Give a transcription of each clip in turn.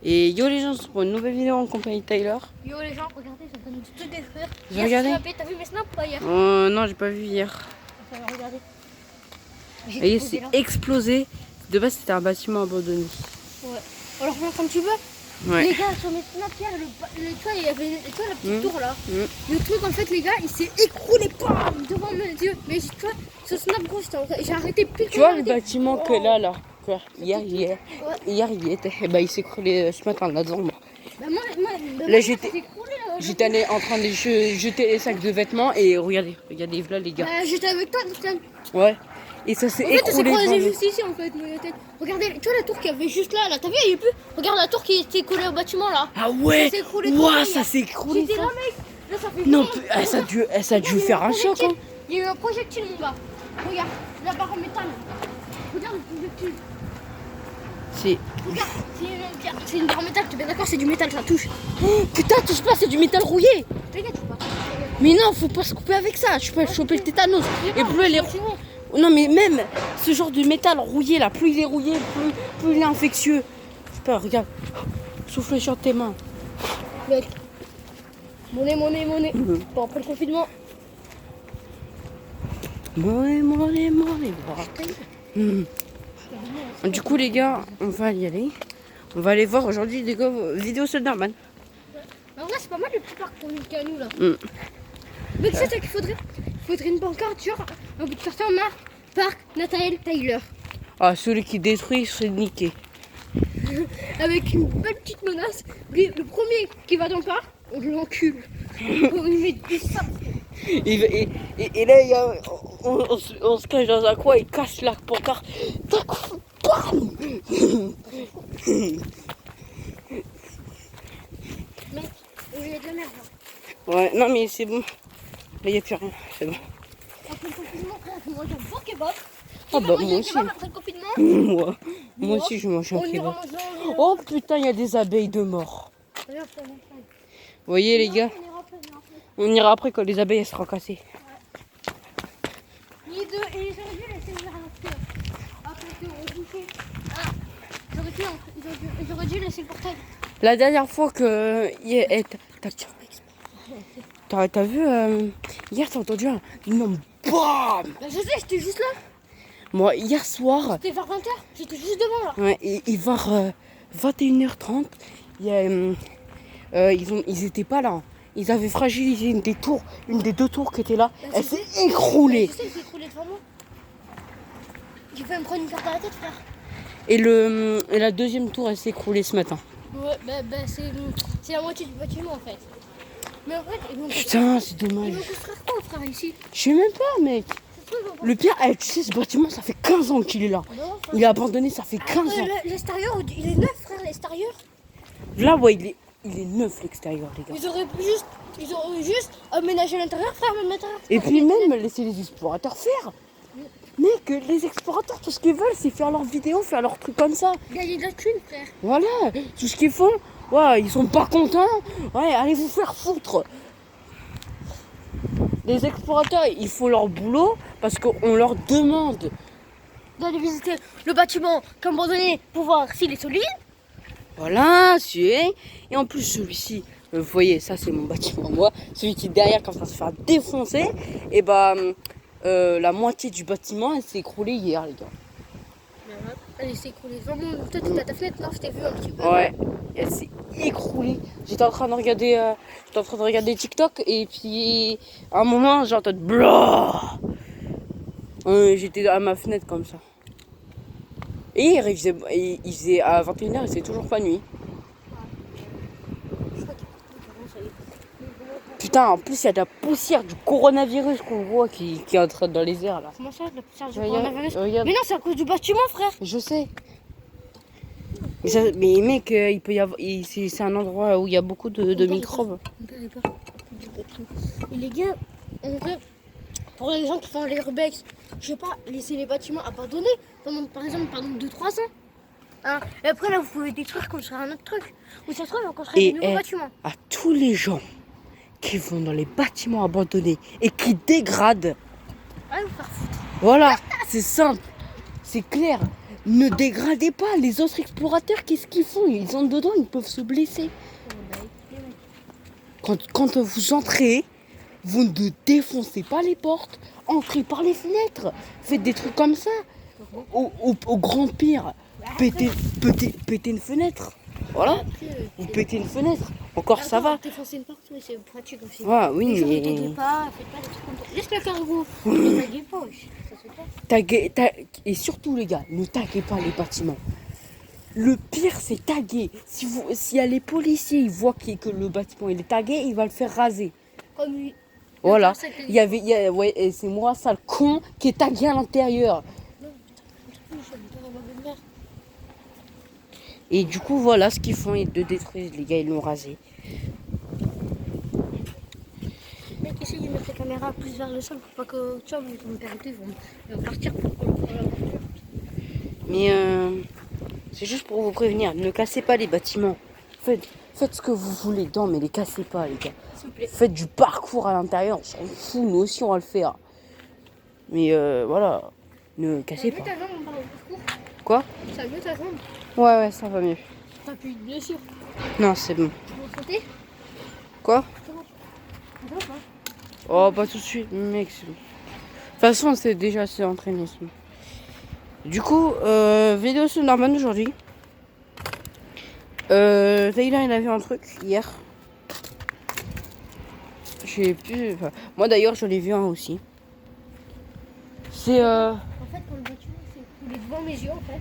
Et yo les gens, c'est pour une nouvelle vidéo en compagnie de Tyler. Yo les gens, regardez, je suis en train de tout détruire. J'ai regardé. T'as vu mes snaps ou pas hier? Non, j'ai pas vu hier. Regardez. Et c'est explosé. De base, c'était un bâtiment abandonné. Ouais. Alors, viens comme tu veux. Ouais. Les gars, sur mes snaps hier, tu vois, il y avait tu vois, la petite tour là. Le truc, en fait, les gars, il s'est écroulé devant mes yeux. Mais tu vois, ce snap gros, j'ai arrêté pile. Tu vois le bâtiment que là. Hier, il y était. Et bah, il s'est écroulé ce matin là-dedans. Bah, moi, là, j'étais allé en train de jeter les sacs de vêtements et regardez là les gars. J'étais avec toi, Christian. Ouais. Et ça s'est écroulé. En fait, c'est juste ici en fait. Regardez, tu vois la tour qu'il y avait juste là, t'as vu, il n'y a plus. Regarde la tour qui était collée au bâtiment là. Ah ouais. Ça s'est écroulé. J'étais là, mec. Là, ça fait non, ça a dû faire un choc. Hein. Il y a eu un projectile, mon gars. Regarde, la barre en métal. Regarde le projectile. Regarde, c'est une barre en métal, tu es bien d'accord, c'est du métal, ça touche. Oh, putain, touche pas, c'est du métal rouillé. Les gars, tu peux pas. Mais non, faut pas se couper avec ça. Je peux choper le tétanos. Et plus les. Non, mais même ce genre de métal rouillé là, plus il est rouillé, plus il est infectieux. Je sais pas, regarde. Souffle sur tes mains. Mec. Monnaie. Bon, après le confinement. Monnaie. Du coup, les gars, on va y aller. On va aller voir aujourd'hui des vidéos Solderman. En vrai, c'est pas mal le petit parc pour nous qu'à nous là. Mais tu sais ce qu'il faudrait? Il faudrait une pancarte, genre, un bout de carton, parc Nathaniel Tyler. Ah, celui qui détruit, c'est niqué. Avec une belle petite menace. Le premier qui va dans le parc, on l'encule. On lui met du sable. Et là, on se cache dans un coin, il casse la pancarte. Bam. Mec, il y a de la merde là. Ouais, non mais c'est bon. Là, il n'y a plus rien, c'est bon. Après le confinement, on mange un bon kebab. Ah bah moi aussi. Après le confinement, moi aussi, je mange un kebab. Oh putain, il y a des abeilles de mort. Vous voyez les gars, on ira après quand les abeilles elles seront cassées. Et j'aurais dû laisser ouvert la porte. Après qu'on rebouchait. J'aurais dû laisser le portail. La dernière fois que... T'as vu hier, t'as entendu un énorme BAM. Bah, je sais, j'étais juste là. Moi, hier soir... C'était vers 20h, j'étais juste devant là. Ouais, et vers 21h30, ils étaient pas là. Ils avaient fragilisé une des deux tours qui était là. Bah, elle s'est écroulée. Je sais, elle s'est écroulée devant moi. J'ai failli me prendre une carte à la tête, frère. Et la deuxième tour, elle s'est écroulée ce matin. Ouais, bah c'est la moitié du bâtiment en fait. Mais en fait, ils vont putain, c'est dommage. Ils vont construire quoi, frère, ici? Je sais même pas, mec. Le pire, tu sais, ce bâtiment, ça fait 15 ans qu'il est là. Non, il est abandonné, ça fait 15 ans. L'extérieur, il est neuf, frère, l'extérieur. Là, ouais, il est neuf, l'extérieur, les gars. Ils auraient juste aménagé l'intérieur, frère, même l'intérieur. Et puis même, laisser les explorateurs faire. Mec, les explorateurs, tout ce qu'ils veulent, c'est faire leurs vidéos, faire leurs trucs comme ça. Gagner de la thune, frère. Voilà, tout ce qu'ils font, ouais, ils sont pas contents. Ouais, allez vous faire foutre. Les explorateurs, ils font leur boulot parce qu'on leur demande d'aller visiter le bâtiment abandonné pour voir s'il est solide. Voilà, et en plus celui-ci, vous voyez, ça c'est mon bâtiment, moi. Celui qui est derrière, quand ça se fait défoncer, et bah la moitié du bâtiment, elle s'est écroulée hier, les gars. Elle s'est écroulée. Vraiment, toi, tu as ta fenêtre, non, je t'ai vu un petit peu. Ouais, elle s'est écroulée. J'étais en train de regarder TikTok et puis à un moment, j'ai entendu blah. J'étais à ma fenêtre comme ça. Et il faisait à 21h, il s'est toujours pas nuit. Putain, en plus il y a de la poussière du coronavirus qu'on voit qui est en train dans les airs là. Comment ça, de la poussière du coronavirus? Mais non, c'est à cause du bâtiment, frère. Je sais. Mais mec, il peut y avoir, c'est un endroit où il y a beaucoup de microbes. Et les gars, en vrai, pour les gens qui font les urbex, je sais pas, laisser les bâtiments abandonnés par exemple pendant 2-3 ans. Hein. Et après là, vous pouvez détruire, construire un autre truc. Ou ça se trouve, on construire des nouveaux bâtiments. À tous les gens qui vont dans les bâtiments abandonnés et qui dégradent. Allez vous faire foutre. Voilà, c'est simple, c'est clair. Ne dégradez pas les autres explorateurs, qu'est-ce qu'ils font? Ils entrent dedans, ils peuvent se blesser. Quand vous entrez, vous ne défoncez pas les portes, entrez par les fenêtres, faites des trucs comme ça. Au grand pire, pétez une fenêtre. Voilà, vous pétez une fenêtre, encore ça va. Défoncer une porte, mais c'est pratique aussi. Ouais, oui, Les gens, mais... ne taguez pas, faites pas des trucs comme ça. Laisse le cargo. Ne taguez pas, wesh. Ça se fait. Et surtout les gars, ne taguez pas les bâtiments. Le pire c'est taguer. S'il y a les policiers, ils voient que le bâtiment il est tagué, il va le faire raser. Comme lui. Voilà. Ouais, et c'est moi ça le con qui est tagué à l'intérieur. Et du coup voilà ce qu'ils font, ils le détruisent les gars, ils l'ont rasé. Mec, essaye de mettre la caméra plus vers le sol pour pas que tu vois, mon père et tout, ils vont partir pour la voiture. Mais c'est juste pour vous prévenir, ne cassez pas les bâtiments. Faites ce que vous voulez dedans, mais les cassez pas les gars. S'il vous plaît. Faites du parcours à l'intérieur, on s'en fout, nous aussi on va le faire. Mais voilà, ne cassez pas. Ta jambe, on parle de parcours. Quoi? Ça va mieux ta jambe? Ouais, ça va mieux. T'as plus de blessure. Non, c'est bon. Tu veux sauter? Quoi? Ça va pas? Oh, pas tout de suite, mec. De toute façon, c'est déjà assez entraîné. Du coup, vidéo sur Norman aujourd'hui. Taylor, il a vu un truc hier. J'ai pu. Enfin, moi d'ailleurs, je l'ai vu un aussi. C'est. En fait, quand le bâtiment s'est écroulé devant mes yeux, en fait.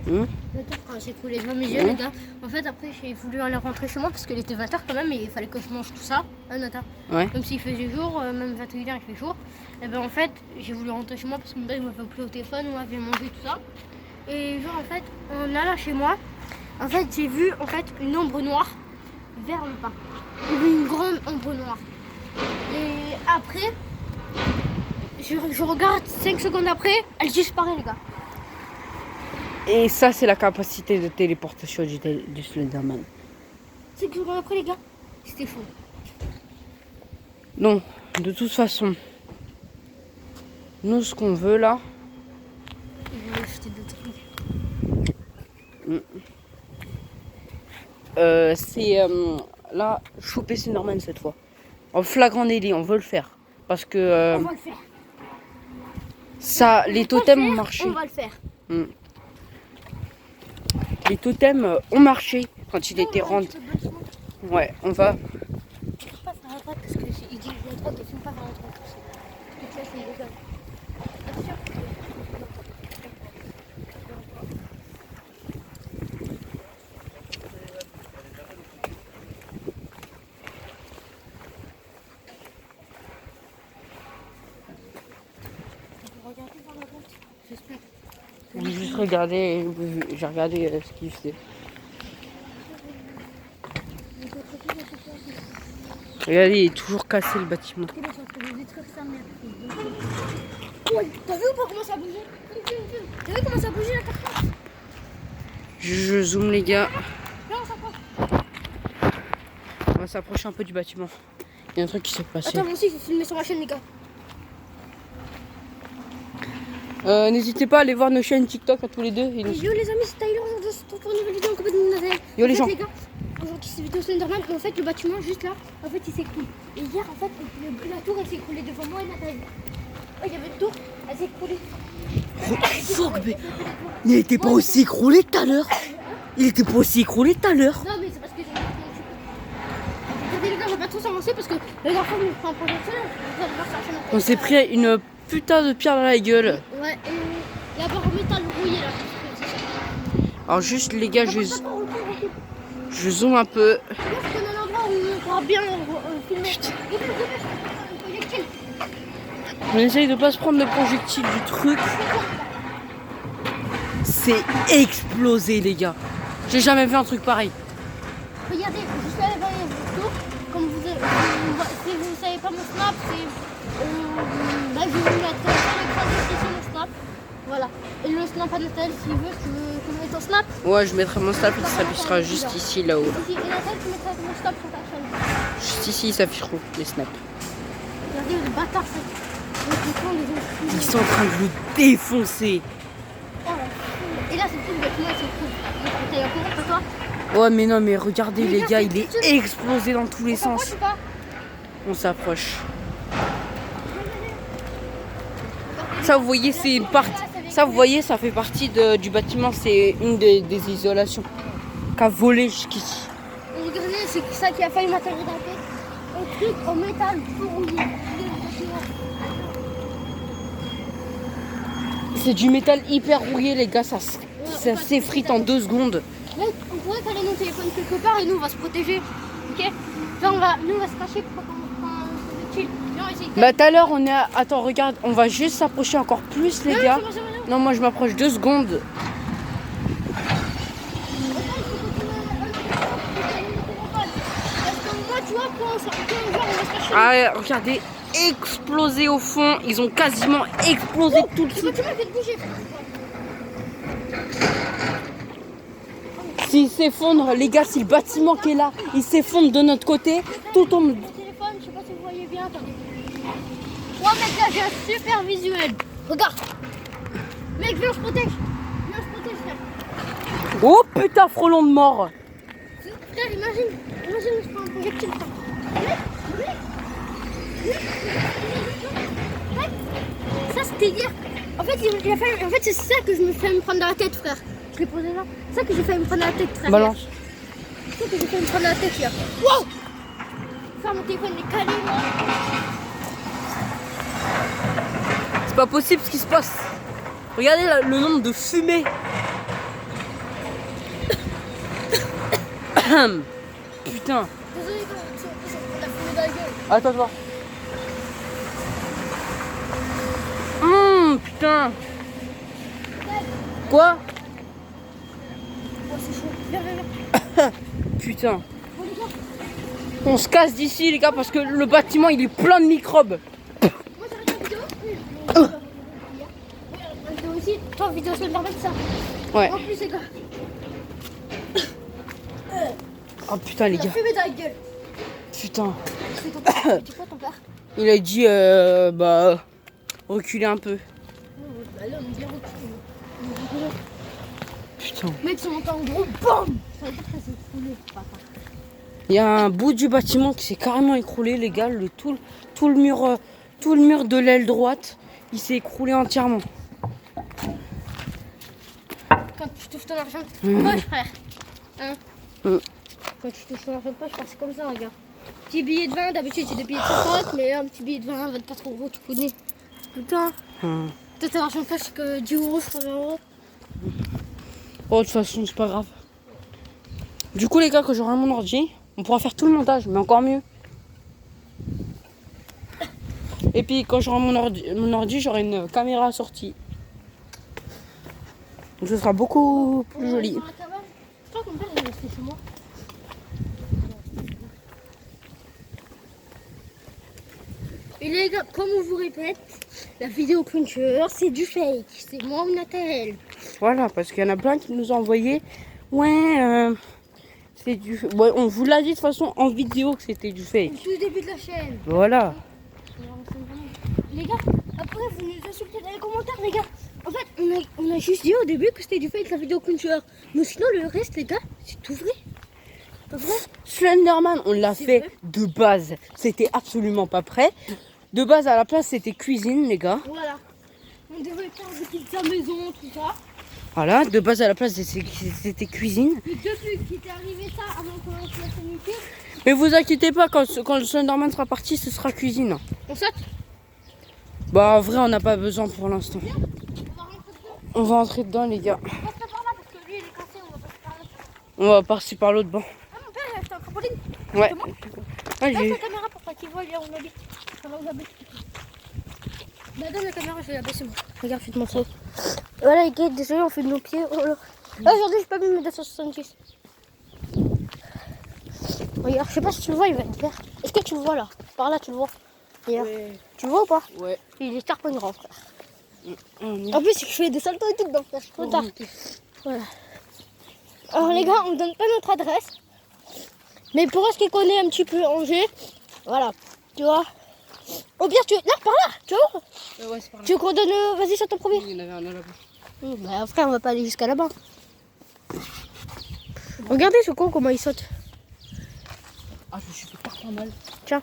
Quand s'est écroulé devant mes yeux, les gars. En fait, après, j'ai voulu aller rentrer chez moi parce qu'il était 20h quand même et il fallait que je mange tout ça. Nata. Ouais. Même s'il faisait jour, même 21h, il fait jour. Et ben en fait, j'ai voulu rentrer chez moi parce que mon père m'avait appelé au téléphone, on avait mangé tout ça. Et genre, en fait, en allant chez moi, en fait, j'ai vu en fait une ombre noire vers le pas. J'ai vu une grande ombre noire. Et après, je regarde 5 secondes après, elle disparaît, les gars. Et ça, c'est la capacité de téléportation du Slenderman. 5 secondes après, les gars, c'était faux. Non, de toute façon, nous, ce qu'on veut là, Ils vont acheter des trucs. c'est là, choper Slenderman cette fois. En flagrant délit, on veut le faire. Parce que On va le faire. ça, les totems ont marché. On va le faire. Les totems ont marché quand il était rendu. Ouais, on va. Tu peux pas faire la droite parce que il dit la droite, ils sont pas vers la droite. Parce que tu vois, c'est illégal. Attention. Regardez vers la droite. J'espère. J'ai juste regardé, j'ai regardé ce qu'il faisait. Regardez, il est toujours cassé le bâtiment. Ouais, t'as vu ou pas comment ça a bougé? T'as vu comment ça a bougé la carte? Je zoome les gars. Là, on s'approche. On va s'approcher un peu du bâtiment. Il y a un truc qui s'est passé. Attends, moi aussi, je vais filmer sur ma chaîne, les gars. N'hésitez pas à aller voir nos chaînes TikTok à tous les deux. Yo les amis, c'est Tyler, aujourd'hui on se retrouve pour une nouvelle vidéo en compagnie de Nazael. Yo les gens. Les gars, aujourd'hui c'est vidéo Slenderman, mais en fait le bâtiment juste là, en fait il s'écroule. Et hier en fait, la tour elle s'est écroulée devant moi et Nathalie. Oh, il y avait une tour, elle s'est écroulée. Fuck, mais il était pas aussi écroulé tout à l'heure. Il était pas aussi écroulé tout à l'heure. Non mais c'est parce que j'ai regardez les gars, on va pas trop s'avancer parce que les enfants nous prennent un projecteur. On s'est pris une putain de pierre dans la gueule. Ouais, et la barre en métal rouillée là. Alors juste les gars, je zoome un peu. Là, c'est un endroit où on pourra bien filmer. On essaye de pas se prendre le projectile du truc. C'est explosé les gars. J'ai jamais vu un truc pareil. Regardez, juste là, devant les tours, comme si vous ne savez pas mon snap, c'est... je vais vous mettre l'écran de description mon snap. Voilà. Et le snap à Nathalie, s'il veut, tu veux que je mette ton snap? Ouais, je mettrai mon snap, il s'affichera juste ici, là-haut. Là. Et Nathalie, tu mettras mon snap sur ta chaîne. Juste ici, ils s'afficheront, les snaps. Regardez, le bâtard, c'est... Ils sont en train de le défoncer. Oh, les gars, c'est tout le bâtiment, c'est cool. T'as eu un courant pour toi? Ouais, mais non, mais regardez, Mais les gars, gars, c'est il est tout seul. explosé dans tous les On s'approche sens. ou pas? On s'approche. Ça, vous voyez, c'est une partie. Ça, vous voyez, ça fait partie du bâtiment. C'est une des isolations qu'a volé jusqu'ici. Et regardez, c'est ça qui a failli m'atterrir dans la tête. Un truc en métal tout rouillé. C'est du métal hyper rouillé, les gars. Ça s'effrite en 2 secondes. Mec, on pourrait caler nos téléphones quelque part et nous on va se protéger. Ok? Là, nous on va se cacher pour qu'on se chill. Viens, on va essayer. Bah, tout à l'heure, on est à... Attends, regarde, on va juste s'approcher encore plus, les Non, gars. c'est bon. Non, moi, je m'approche 2 secondes. Parce que moi, tu vois, quand on va se cacher. Ah, ouais, regardez, explosé au fond. Ils ont quasiment explosé tout le C'est site. tu m'as fait bouger. S'il s'effondre, les gars, si le bâtiment qui est là, il s'effondre de notre côté, tout tombe. Mon téléphone, je sais pas si vous voyez bien, attendez. Ouais, mec, là j'ai un super visuel. Regarde. Mec, viens, je protège. Viens, je protège, frère. Oh putain, frelon de mort. Frère, imagine, je prends un projectile. Mec, ça c'était hier. En fait, c'est ça que je me fais me prendre dans la tête, frère. Je l'ai posé là. C'est ça que j'ai fait me prendre dans la tête, frère. Balance. C'est ça que j'ai fait me prendre dans la tête hier. Wow. Faire mon téléphone est calé, moi. C'est pas possible ce qui se passe. Regardez là, le nombre de fumées. Putain. Désolé, on a fumé dans la gueule. Attends, attends. Putain. Quoi? Oh, c'est chaud. Viens. Putain. Bon, les gars, On se casse d'ici, les gars, parce que le bâtiment il est plein de microbes. moi j'arrête la vidéo. Oui, la vidéo aussi. Toi, vidéo sur le barbecue, ça. Ouais. En plus, les gars, Oh putain, les il a gars. fumé dans la gueule. Putain. C'est ton père. C'est quoi ton père? Il a dit, bah, reculer un peu. Bah là, on est bien reculé. Putain. Mec, c'est monté en gros, BAM! Ça veut dire que ça s'est écroulé, papa. Il y a un bout du bâtiment qui s'est carrément écroulé, les gars. Tout le mur de l'aile droite, il s'est écroulé entièrement. Quand tu touches ton argent de poche, frère. Hein? Quand tu touches ton argent de poche, c'est comme ça, regarde. Petit billet de 20, d'habitude c'est des billets de 50, mais un petit billet de 20, 24 euros, tu connais. Putain. Toi, ton argent de poche, c'est que 10 euros, 30 euros. Oh, de toute façon, c'est pas grave. Du coup, les gars, quand j'aurai mon ordi, on pourra faire tout le montage, mais encore mieux. Et puis, quand j'aurai mon ordi, j'aurai une caméra sortie. Donc, ce sera beaucoup plus joli. Dans la cabane. Je crois que mon père il est resté chez moi. Et les gars, comme on vous répète, la vidéo Cruncher, c'est du fake. C'est moi ou Nathanaël. Voilà, parce qu'il y en a plein qui nous ont envoyé. Ouais, c'est du. Ouais, on vous l'a dit de toute façon en vidéo que c'était du Au fake. tout début de la chaîne. Voilà. Les gars, après vous nous insultez dans les commentaires, les gars. En fait, on a juste dit au début que c'était du fake la vidéo Cruncher. Mais sinon, le reste, les gars, c'est tout vrai. Pas vrai? Slenderman, on l'a C'est fait vrai. de base. C'était absolument pas prêt. De base, à la place, c'était cuisine, les gars. Voilà. On devait faire des petites maison, tout ça. Voilà, de base, à la place, c'était cuisine. Mais depuis qu'il était arrivé ça, avant qu'on lance la chaîne YouTube, Mais vous inquiétez pas, quand le Slenderman sera parti, ce sera cuisine. on saute. Bah, en vrai, on n'a pas besoin pour l'instant. On va rentrer dedans. On va entrer dedans, les gars. On va passer par là parce que lui il est cassé, on va passer par là. On va passer par l'autre banc. Ah, mon père il a acheté un trampoline. Ouais. Comment Ah, Donne j'ai- la caméra pour pas qu'il voit là où on habite. Ça va où j'habite. Bah donne la caméra, je vais la baisser moi. Regarde, je vais te montrer. Voilà les gars, désolé, on fait de nos pieds. Oh là. Ah, aujourd'hui, j'ai pas mis mes 266. Regarde, je sais pas si tu le vois, il va être vert. Est-ce que tu le vois là? Par là, tu le vois. Regarde. Tu le vois ou pas? Ouais. Il est tarpon grand, frère. On y En plus, je fais des saltos et tout dedans, frère. Trop tard. Voilà. Alors les gars, on ne donne pas notre adresse. Mais pour ce qui connaît un petit peu Angers, voilà, tu vois. Au pire, là, par là, tu vois. Ouais, c'est par là. Tu veux qu'on donne. Vas-y, sur ton premier. Il y en avait un là-bas. Bah après, on va pas aller jusqu'à là-bas. Regardez ce con, comment il saute. Ah, je me suis fait pas mal. Tiens.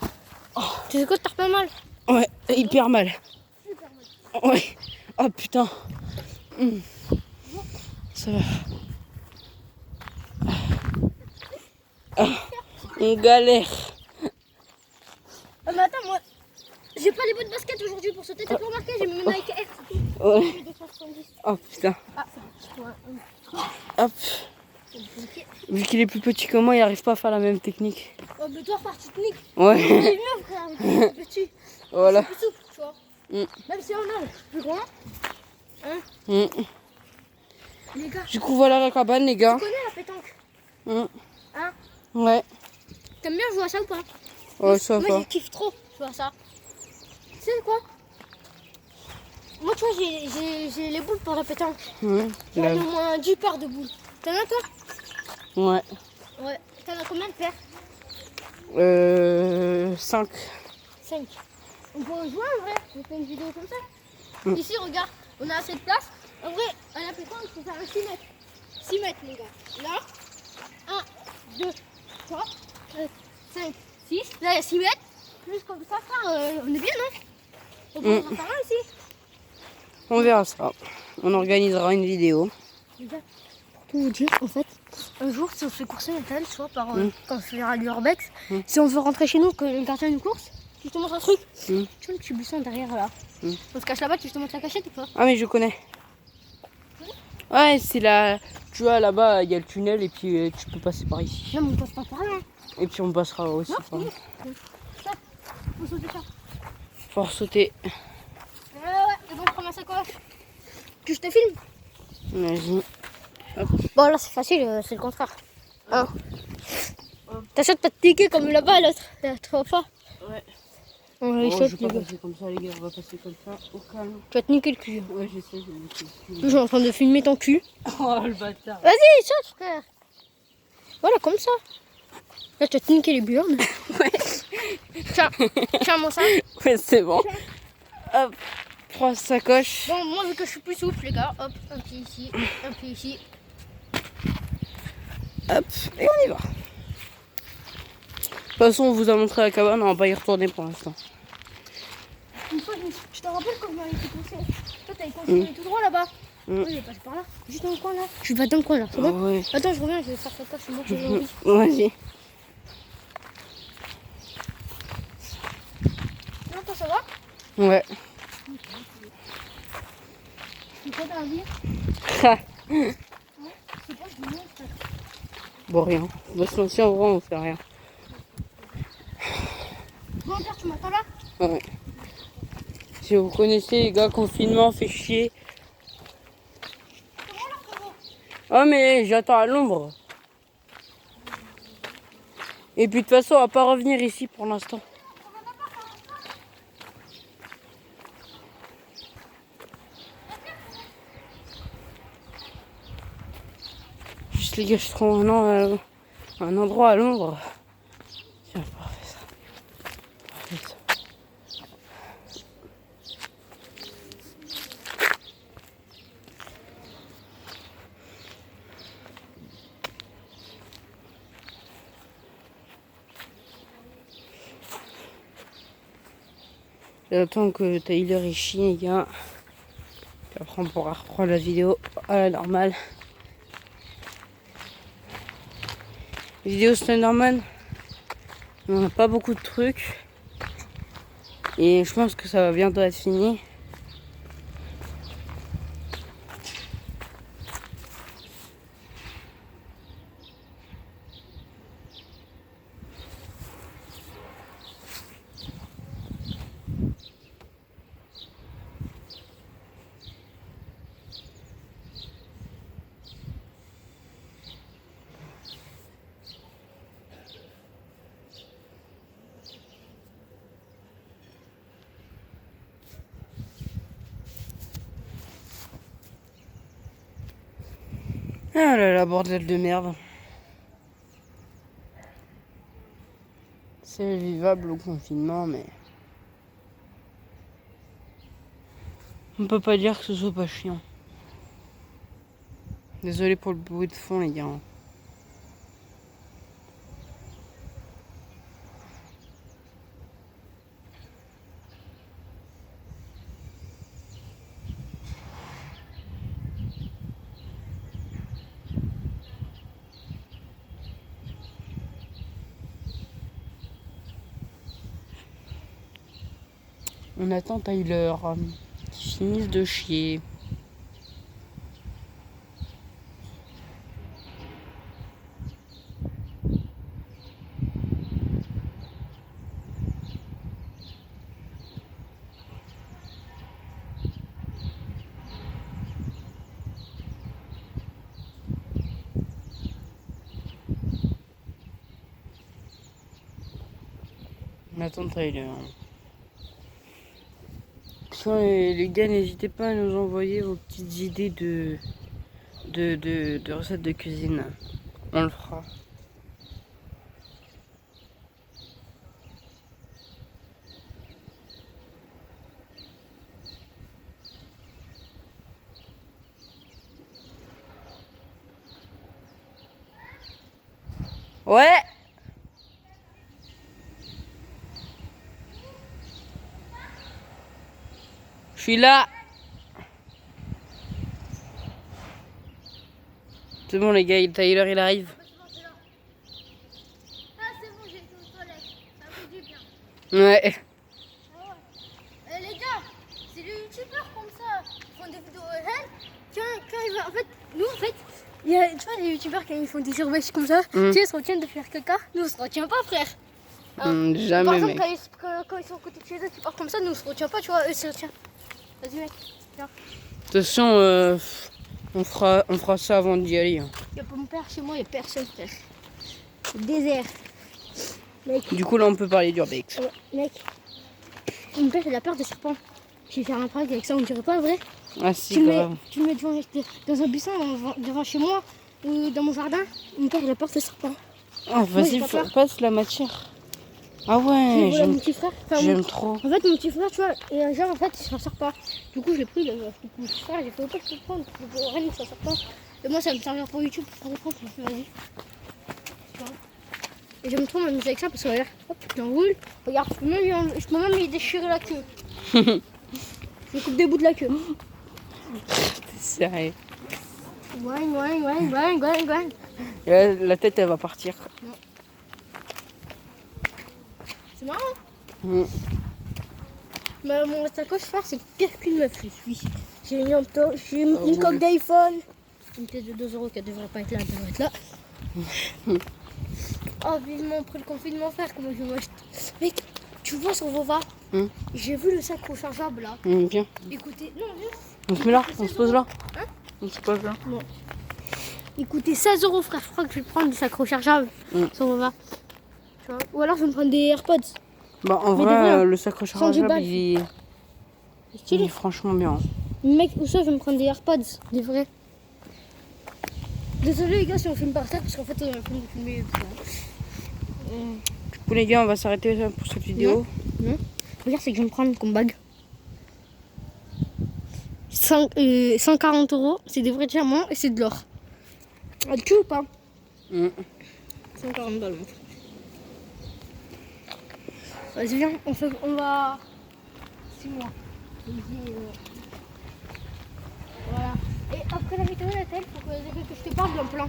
Tu sais quoi, t'as pas mal. Ouais, hyper mal. Super mal. Ouais. Oh putain. Ça va. Ah, on galère. Ah, mais attends, moi, j'ai pas les bottes de basket aujourd'hui pour sauter. T'as pas remarqué, j'ai mis Nike Air. C'est tout. Ouais. J'ai 270. Oh putain. Ah, c'est un petit Hop. Ok. Vu qu'il est plus petit que moi, il arrive pas à faire la même technique. Oh, mais toi, par technique. Ouais. Il est mieux, frère. Il est plus petit. Voilà. C'est plus souple, tu vois. Même si on a plus grand. Hein, les gars, Du coup, voilà la cabane, les gars. tu connais la pétanque? Mm. Hein? Ouais. T'aimes bien jouer à ça ou pas? Ouais, ça Moi, va. je kiffe trop jouer à ça. Tu sais quoi? Moi, tu vois, j'ai les boules pour la pétanque. J'en ai au moins 10 paires de boules. T'en as, toi? Ouais. Ouais. T'en as combien de paires? 5. 5. On peut jouer en vrai. On fait une vidéo comme ça. Ici, regarde, on a assez de place. En vrai, à la pétanque, il faut faire un 6 mètres. 6 mètres, les gars. Là, 1, 2, 3, 4, 5, 6. Là, il y a 6 mètres. Plus comme ça, frère, on est bien, non? On peut en faire un ici. On verra ça. On organisera une vidéo. Les gars, pour tout vous dire, en fait, un jour, si on se fait courser mental, soit par quand on se fait l'urbex, si on veut rentrer chez nous, que le gardien nous course, je te montre un truc. Tu vois le petit buisson derrière là. On se cache là-bas, tu te montres la cachette ou pas? Ah, mais je connais. Ouais, c'est là. Tu vois, là-bas, il y a le tunnel et puis tu peux passer par ici. Non, mais on passe pas par là. Et puis on passera aussi par là. Ça, faut sauter ça. Faut sauter. Ouais, et bon, je prends ma sacoche. Que je te filme? Vas-y. Bon, là, c'est facile, c'est le contraire. Hein. T'achètes pas de ticket comme là-bas, l'autre fois. Ouais. On va Oh, les je shot, vais les pas gars. passer comme ça, les gars. On va passer comme ça, au calme. Tu vas te niquer le cul. Ouais, je sais, je vais me Je suis en train de filmer ton cul. Oh, le bâtard. Vas-y, saute, frère. Voilà, comme ça. Là, tu vas te niquer les burnes. Ouais. Tiens, mon sac. Ouais, c'est bon. Hop. Prends sa sacoche. Bon, moi, vu que je suis plus souple, les gars, hop, un pied ici, un pied ici. Hop. Et on y va. De toute façon, on vous a montré la cabane. On va pas y retourner pour l'instant. Une fois, je te rappelle quand je m'avais fait courser. Toi, t'avais continué tout droit là-bas. Moi, j'ai passé par là. Juste dans le coin là. Tu vas dans le coin là, c'est bon? Ouais. Attends, je reviens, je vais faire ta tâche. Moi, j'ai envie. Vas-y. Non, toi, ça va? Ouais. C'est quoi ta vie? Ha. C'est quoi, je me montre. Bon, rien. On va se lancer en vrai, on fait rien. Bon, Pierre, tu m'entends là? Ouais. Si vous connaissez les gars, confinement fait chier. Comment là, frérot? Oh mais j'attends à l'ombre. Et puis de toute façon on va pas revenir ici pour l'instant. Juste les gars, je trouve un endroit à l'ombre. Tiens, parfait ça. Parfait ça. J'attends que Tyler il chie les gars. Puis après on pourra reprendre la vidéo à la normale. Vidéo Slenderman. On n'a pas beaucoup de trucs. Et je pense que ça va bientôt être fini. Ah là là, bordel de merde. C'est vivable au confinement, mais on peut pas dire que ce soit pas chiant. Désolé pour le bruit de fond, les gars. On attend Tyler qui finisse de chier. On attend Tyler. Sinon, les gars, n'hésitez pas à nous envoyer vos petites idées de recettes de cuisine. On le fera. Ouais. Je suis là. C'est bon les gars, Tyler il arrive. Ah, c'est bon, j'ai été aux toilettes. Ça fait du bien. Ouais. Ah ouais. Les gars, c'est les youtubeurs comme ça. Ils font des vidéos réelles. Quand ils vont. En fait, nous, en fait, il y a, tu vois, les youtubeurs, quand ils font des urbex comme ça, tu sais, ils se retiennent de faire caca. Nous, on se retient pas, frère. Hein. Jamais, Par exemple, mec. quand ils sont à côté de chez eux, qui partent comme ça, nous, on se retient pas, tu vois, eux, ils se retiennent. Vas-y, mec. Viens. De toute façon, on fera ça avant d'y aller. Hein. Il y a pas mon père chez moi, il y a personne, frère. C'est le désert. Mec. Du coup, là, on peut parler d'urbex. Mec. Mon père, il a peur des serpents. Je vais faire un prank avec ça, on dirait pas, vrai? Ah si, Tu le grave. mets dans un buisson devant chez moi ou dans mon jardin. Mon père, il a peur des serpents. Ah, vas-y, j'ai pas peur. passe la matière. Ah Je ouais, l'ai volé à mon petit frère. Enfin, j'aime trop. En fait, mon petit frère, tu vois, et genre, en fait, il s'en sort pas. Du coup, j'ai pris mon petit frère, j'ai fait autant que je peux prendre. Rien, ça sort pas. Et moi, ça me servir pour YouTube, pour faire des pranks. J'ai fait, vas-y. Tu vois. Et j'aime trop m'amuser avec ça parce que regarde, hop, je l'enroule. Regarde, je peux même lui déchirer la queue. Je lui coupe des bouts de la queue. T'es sérieux. Ouais. Et là, la tête, elle va partir. C'est marrant. Mm. Mais mon sacoche frère, c'est pire qu'une meuf, je suis. J'ai mis j'ai une coque d'iPhone. Une pièce de 2 € qui devrait pas être là, elle devrait être là. Oh, vivement après le confinement, frère, comment je vais m'acheter. Mec, tu vois sur Vova, j'ai vu le sac rechargeable là. Viens. Écoutez, non, viens. On se met là, on se pose là. Hein? On se pose là. Non. Il coûtait 16 € frère, je crois que je vais prendre des sacs rechargeables sur Vova. Tu vois. Ou alors je vais me prendre des AirPods. Bah en Mais vrai, des vrais, le sac rechargeable, balles. il est franchement bien. Mec, ou ça je vais me prendre des AirPods, des vrais. Désolé les gars si on filme par terre parce qu'en fait on a filmé. Du coup les gars, on va s'arrêter pour cette vidéo. Non. Regarde, c'est que je vais me prendre comme bague. 140 €, c'est des vrais diamants et c'est de l'or. Ah, tu ou pas 140 balles, mon frère. Vas-y, viens, on va. C'est moi. Voilà. Et après la météo, Nathalie, il faut que je te parle d'un plan.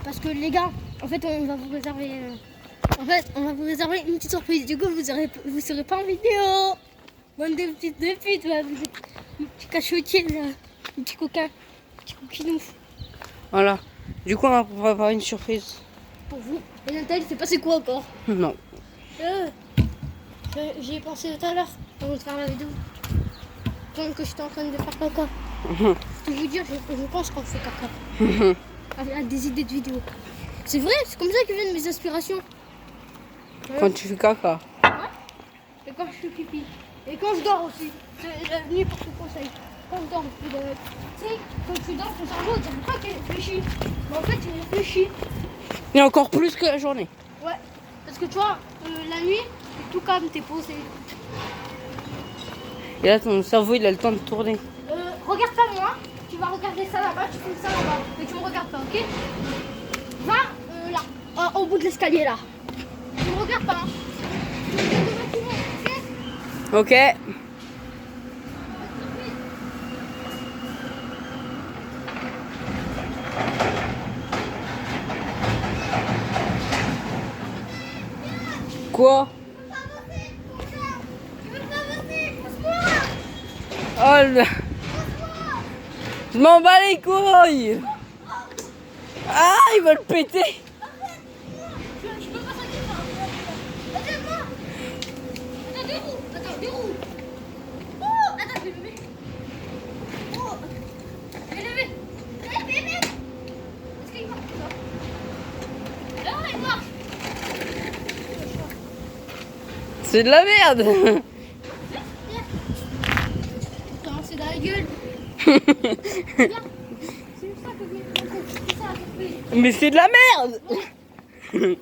Parce que les gars, en fait, on va vous réserver. On va vous réserver une petite surprise. Du coup, vous serez pas en vidéo. Bande de petites de putes, là. Vous êtes un petit cachotier, là. Un petit coquin. Un petit coquinou. Voilà. Du coup, on va préparer une surprise. Pour vous. Et Nathalie, c'est passé quoi encore Non. J'y ai pensé tout à l'heure avant de faire la vidéo. Pendant que j'étais en train de faire caca. Pour vous dire, je pense qu'on fait caca. Avec des idées de vidéo. C'est vrai, c'est comme ça que viennent mes aspirations. Quand tu fais caca. Et quand je fais pipi. Et quand je dors aussi. C'est la nuit pour te conseil. Quand je dors, tu sais, quand tu dors, ton cerveau, il dirait pas qu'il réfléchit. Mais en fait, il réfléchit. Et encore plus que la journée. Ouais. Parce que tu vois, la nuit, t'es tout calme, t'es posé. Et là, ton cerveau, il a le temps de tourner. Regarde pas moi. tu vas regarder ça là-bas, tu fais ça là-bas. Mais tu me regardes pas, ok? Va là, au bout de l'escalier là. Tu me regardes pas. Hein. Tu me regardes le bâtiment, ok? Ok. Quoi? Oh là. Je m'en bats les couilles. Ah, il va le péter. Je peux pas sortir ça. Attends-moi. Attends, déroule. Attends, déroule. Oh, attends, je vais lever. Oh, je vais lever. Bébé. Est-ce qu'il marche ça? Là, il marche. C'est de la merde. Putain, c'est dans la gueule. Regarde. C'est ça que je vais te montrer. C'est ça, je fais. Mais c'est de la merde. C'est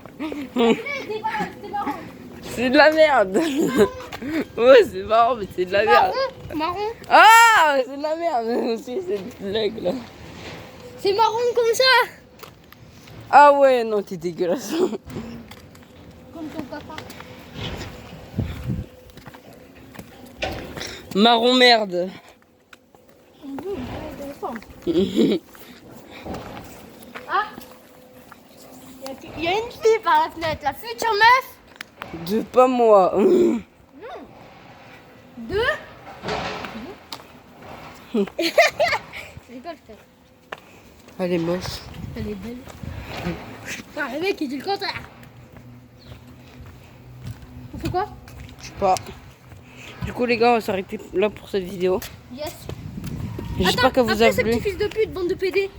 marrant. C'est de la merde. Ouais, c'est marrant, mais c'est de la merde. Marron. Ah, c'est de la merde aussi, cette blague là. C'est marron comme ça. Ah ouais, non, t'es dégueulasse. Comme ton papa. Marron merde. Ah, il y a une fille par la fenêtre, la future meuf. De pas moi. Deux. Je rigole peut-être. Elle est moche. Elle est belle. Ah, le mec il dit le contraire. On fait quoi? Je sais pas. Du coup, les gars, on va s'arrêter là pour cette vidéo. Yes. J'espère que vous Après a ce plu. petit fils de pute, bande de PD.